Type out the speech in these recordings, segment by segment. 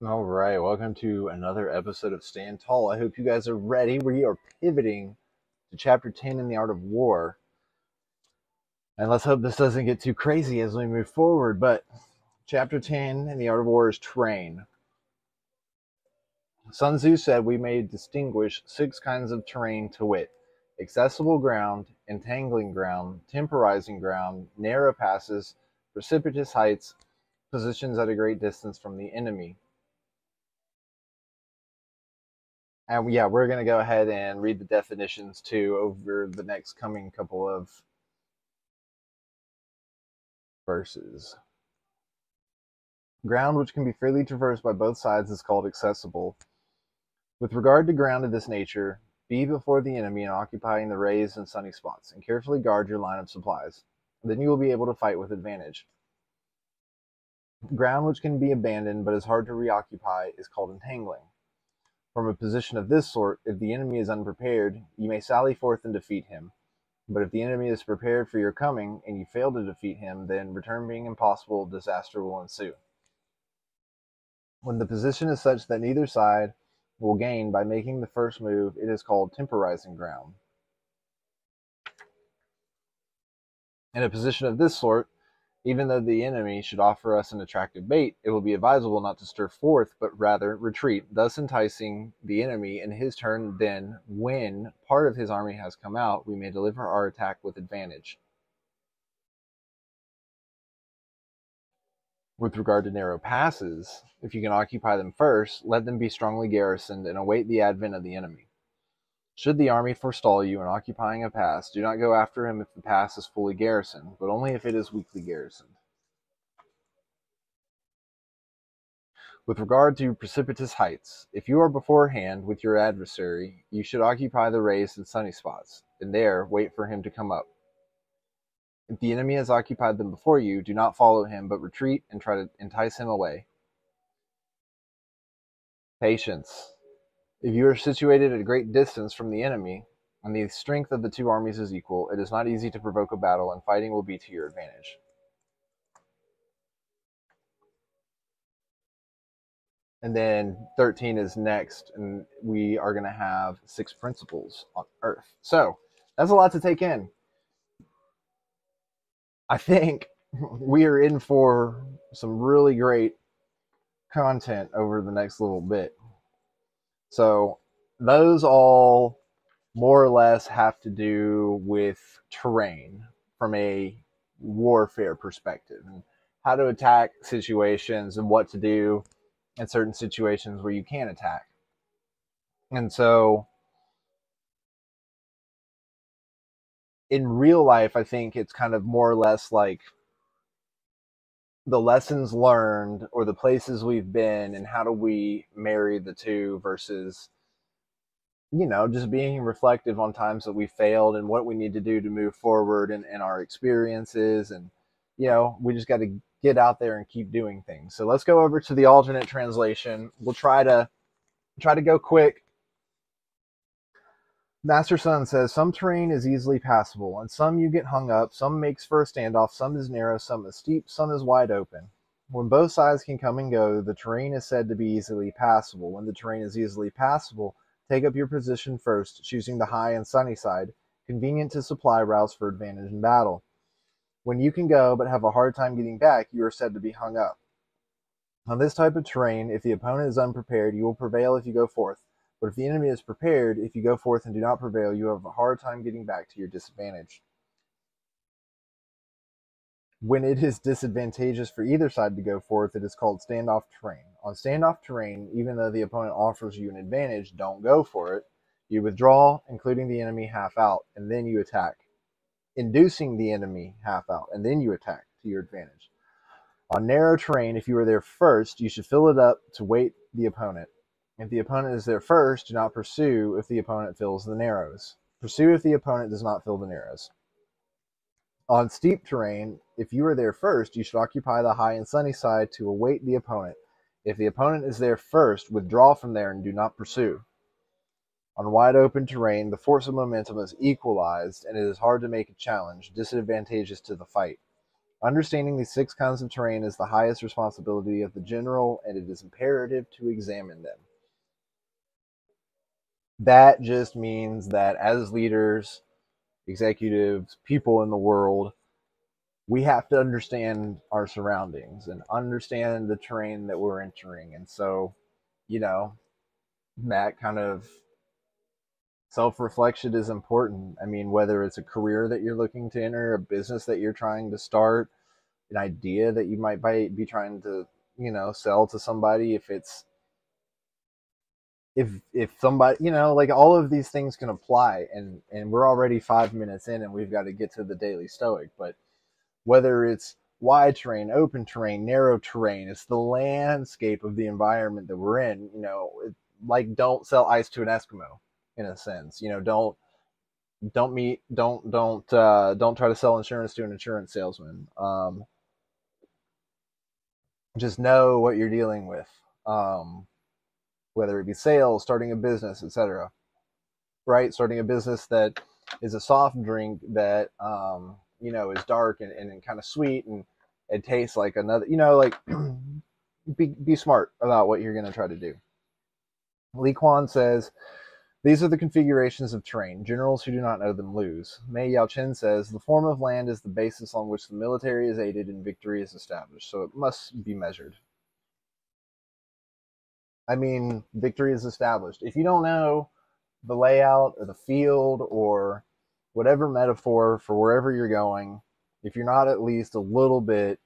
All right, welcome to another episode of Stand Tall. I hope you guys are ready. We are pivoting to chapter 10 in the Art of War. And let's hope this doesn't get too crazy as we move forward. But chapter 10 in the Art of War is terrain. Sun Tzu said we may distinguish 6 kinds of terrain, to wit: accessible ground, entangling ground, temporizing ground, narrow passes, precipitous heights, positions at a great distance from the enemy. And yeah, we're going to go ahead and read the definitions too over the next coming couple of verses. Ground which can be freely traversed by both sides is called accessible. With regard to ground of this nature, be before the enemy and occupying the raised and sunny spots, and carefully guard your line of supplies. Then you will be able to fight with advantage. Ground which can be abandoned but is hard to reoccupy is called entangling. From a position of this sort, if the enemy is unprepared, you may sally forth and defeat him. But if the enemy is prepared for your coming, and you fail to defeat him, then, return being impossible, disaster will ensue. When the position is such that neither side will gain by making the first move, it is called temporizing ground. In a position of this sort, even though the enemy should offer us an attractive bait, it will be advisable not to stir forth, but rather retreat, thus enticing the enemy in his turn. Then, when part of his army has come out, we may deliver our attack with advantage. With regard to narrow passes, if you can occupy them first, let them be strongly garrisoned and await the advent of the enemy. Should the army forestall you in occupying a pass, do not go after him if the pass is fully garrisoned, but only if it is weakly garrisoned. With regard to precipitous heights, if you are beforehand with your adversary, you should occupy the raised and sunny spots, and there wait for him to come up. If the enemy has occupied them before you, do not follow him, but retreat and try to entice him away. Patience. If you are situated at a great distance from the enemy, and the strength of the two armies is equal, it is not easy to provoke a battle, and fighting will be to your advantage. And then 13 is next, and we are going to have 6 principles on Earth. So that's a lot to take in. I think we are in for some really great content over the next little bit. So those all more or less have to do with terrain from a warfare perspective, and how to attack situations and what to do in certain situations where you can attack. And so in real life, I think it's kind of more or less like the lessons learned or the places we've been, and how do we marry the two versus just being reflective on times that we failed and what we need to do to move forward, and our experiences. And we just got to get out there and keep doing things. So let's go over to the alternate translation. We'll try to go quick. Master Sun says, some terrain is easily passable, and some you get hung up, some makes for a standoff, some is narrow, some is steep, some is wide open. When both sides can come and go, the terrain is said to be easily passable. When the terrain is easily passable, take up your position first, choosing the high and sunny side, convenient to supply routes for advantage in battle. When you can go but have a hard time getting back, you are said to be hung up. On this type of terrain, if the opponent is unprepared, you will prevail if you go forth. But if the enemy is prepared, if you go forth and do not prevail, you have a hard time getting back to your disadvantage. When it is disadvantageous for either side to go forth, it is called standoff terrain. On standoff terrain, even though the opponent offers you an advantage, don't go for it. You withdraw, including the enemy half out, and then you attack, inducing the enemy half out, and then you attack to your advantage. On narrow terrain, if you are there first, you should fill it up to wait the opponent. If the opponent is there first, do not pursue if the opponent fills the narrows. Pursue if the opponent does not fill the narrows. On steep terrain, if you are there first, you should occupy the high and sunny side to await the opponent. If the opponent is there first, withdraw from there and do not pursue. On wide open terrain, the force of momentum is equalized, and it is hard to make a challenge, disadvantageous to the fight. Understanding these 6 kinds of terrain is the highest responsibility of the general, and it is imperative to examine them. That just means that as leaders, executives, people in the world, we have to understand our surroundings and understand the terrain that we're entering. And so, you know, that kind of self-reflection is important. I mean, whether it's a career that you're looking to enter, a business that you're trying to start, an idea that you might be trying to, sell to somebody, if somebody, like all of these things can apply, and we're already 5 minutes in and we've got to get to the Daily Stoic. But whether it's wide terrain, open terrain, narrow terrain, it's the landscape of the environment that we're in. Like, don't sell ice to an Eskimo, in a sense. Don't try to sell insurance to an insurance salesman. Just know what you're dealing with, whether it be sales, starting a business, etc. Right? Starting a business that is a soft drink that is dark and kind of sweet, and it tastes like another. Like be smart about what you're going to try to do. Li Quan says, these are the configurations of terrain. Generals who do not know them lose. Mei Yao Chen says, the form of land is the basis on which the military is aided and victory is established, so it must be measured. I mean, victory is established. If you don't know the layout or the field or whatever metaphor for wherever you're going, if you're not at least a little bit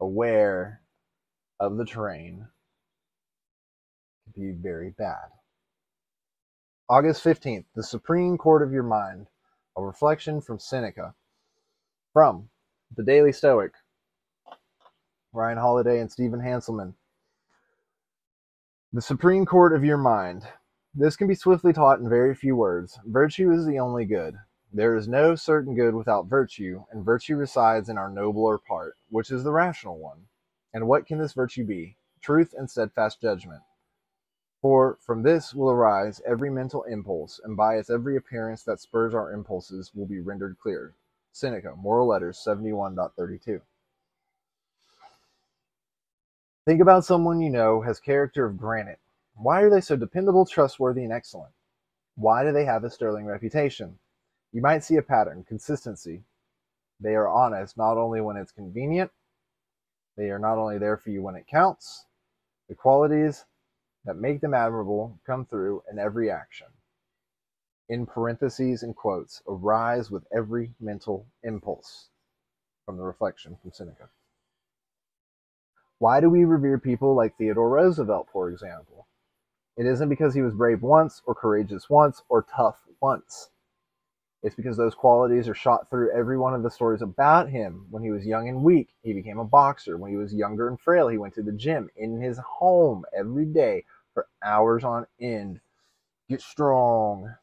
aware of the terrain, it can be very bad. August 15th, the Supreme Court of Your Mind, a reflection from Seneca. From the Daily Stoic, Ryan Holiday and Stephen Hanselman. The Supreme Court of Your Mind. This can be swiftly taught in very few words. Virtue is the only good. There is no certain good without virtue, and virtue resides in our nobler part, which is the rational one. And what can this virtue be? Truth and steadfast judgment. For from this will arise every mental impulse, and by its every appearance that spurs our impulses will be rendered clear. Seneca, Moral Letters 71.32. Think about someone you know has character of granite. Why are they so dependable, trustworthy, and excellent? Why do they have a sterling reputation? You might see a pattern, consistency. They are honest not only when it's convenient, they are not only there for you when it counts. The qualities that make them admirable come through in every action. In parentheses and quotes, arise with every mental impulse. From the reflection from Seneca. Why do we revere people like Theodore Roosevelt, for example? It isn't because he was brave once, or courageous once, or tough once. It's because those qualities are shot through every one of the stories about him. When he was young and weak, he became a boxer. When he was younger and frail, he went to the gym in his home every day for hours on end. Get strong.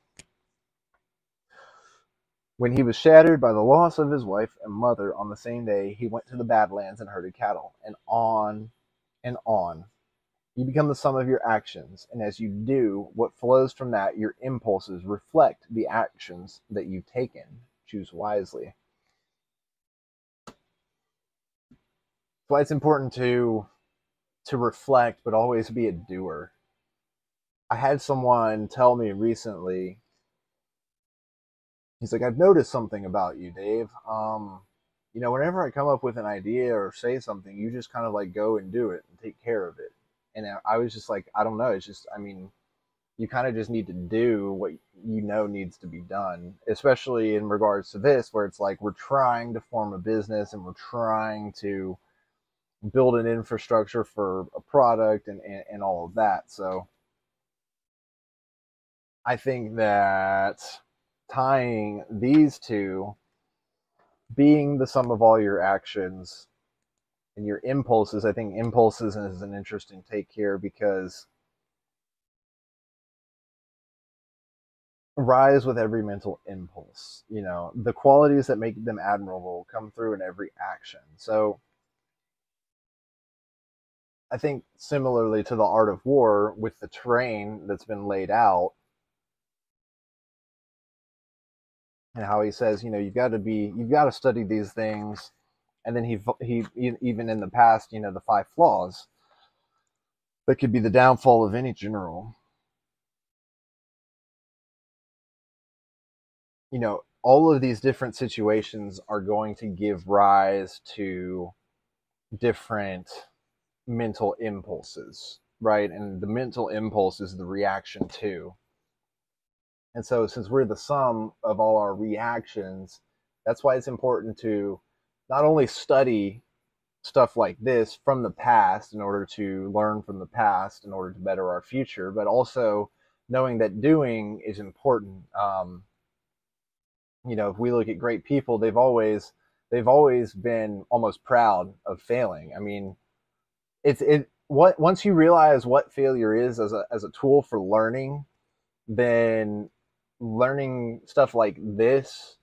When he was shattered by the loss of his wife and mother on the same day, he went to the Badlands and herded cattle, and on and on. You become the sum of your actions, and as you do, what flows from that, your impulses reflect the actions that you've taken. Choose wisely. That's why it's important to reflect, but always be a doer. I had someone tell me recently, he's like, I've noticed something about you, Dave. Whenever I come up with an idea or say something, you just kind of like go and do it and take care of it. And I was just like, I don't know. It's just, you kind of just need to do what you know needs to be done, especially in regards to this, where it's like we're trying to form a business and we're trying to build an infrastructure for a product and all of that. So I think that tying these two, being the sum of all your actions and your impulses, I think impulses is an interesting take here, because rise with every mental impulse. The qualities that make them admirable come through in every action. So I think similarly to the art of war, with the terrain that's been laid out, and how he says, you've got to study these things. And then he even in the past, the 5 flaws that could be the downfall of any general. All of these different situations are going to give rise to different mental impulses, right? And the mental impulse is the reaction to. And so, since we're the sum of all our reactions, that's why it's important to not only study stuff like this from the past in order to learn from the past in order to better our future, but also knowing that doing is important. If we look at great people, they've always been almost proud of failing. I mean, once you realize what failure is as a tool for learning, then learning stuff like this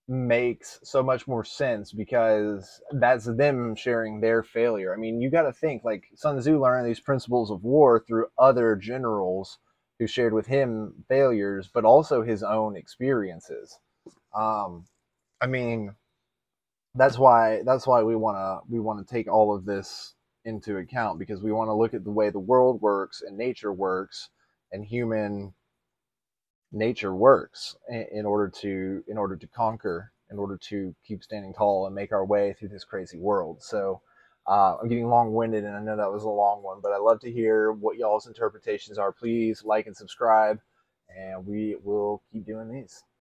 makes so much more sense, because that's them sharing their failure. I mean, you got to think, like, Sun Tzu learned these principles of war through other generals who shared with him failures, but also his own experiences. Um, I mean, that's why we want to take all of this into account, because we want to look at the way the world works and nature works and human nature works in order to conquer, in order to keep standing tall and make our way through this crazy world. So I'm getting long-winded, and I know that was a long one, but I'd love to hear what y'all's interpretations are. Please like and subscribe, and we will keep doing these.